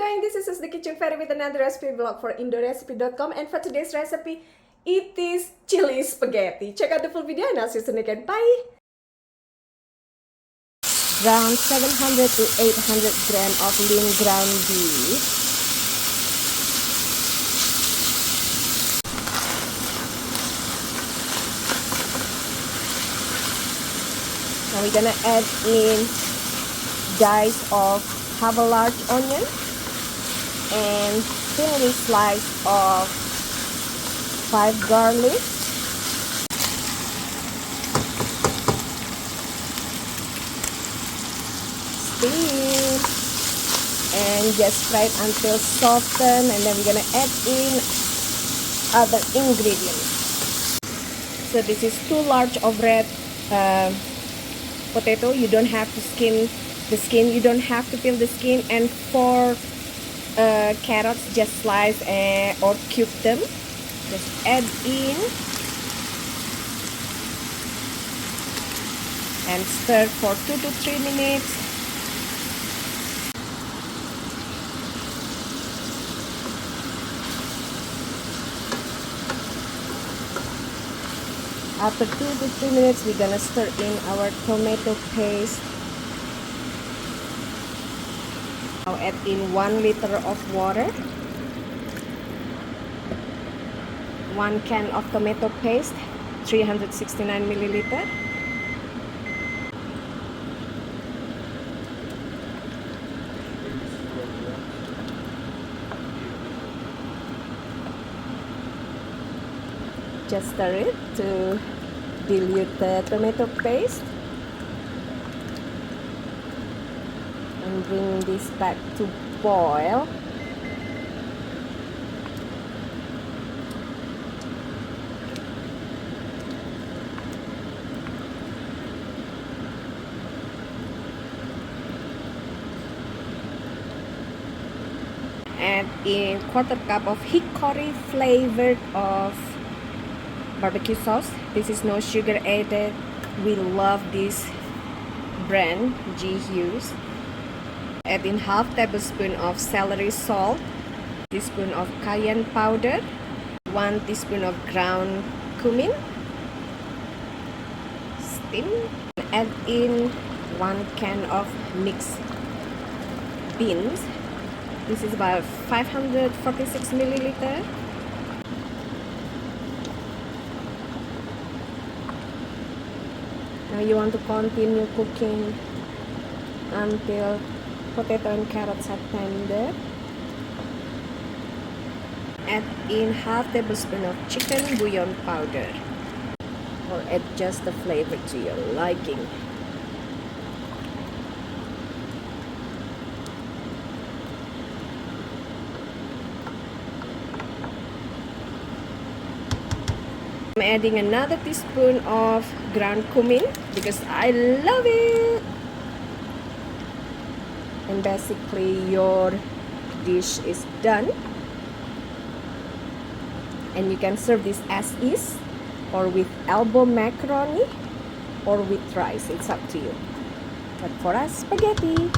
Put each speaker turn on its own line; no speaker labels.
everyone, this is the Kitchen Fairy with another recipe vlog for indorecipe.com, and for today's recipe, it is chili spaghetti. Check out the full video and I'll see you soon again. Bye! Around 700 to 800 gram of lean ground beef. Now we're gonna add in dice of half a large onion and thinly slice of 5 garlic. Steam and just fry it until soften, and then we're gonna add in other ingredients. So this is 2 large of red potato. You don't have to skin the skin, you don't have to peel the skin, and 4 carrots, just slice or cube them. Just add in and stir for 2 to 3 minutes. After 2 to 3 minutes, we're gonna stir in our tomato paste. Now add in 1 liter of water, 1 can of tomato paste, 369 milliliter. Just stir it to dilute the tomato paste and bring this back to boil. Add in 1/4 cup of hickory flavored of barbecue sauce. This is no sugar added. We love this brand, G Hughes. Add in half tablespoon of celery salt, teaspoon of cayenne powder, 1 teaspoon of ground cumin. Steam. Add in 1 can of mixed beans. This is about 546 milliliter. Now you want to continue cooking until potato and carrots are tender. Add in half tablespoon of chicken bouillon powder, or adjust the flavor to your liking. I'm adding another teaspoon of ground cumin because I love it. And basically your dish is done, and you can serve this as is, or with elbow macaroni, or with rice. It's up to you, but for us, spaghetti.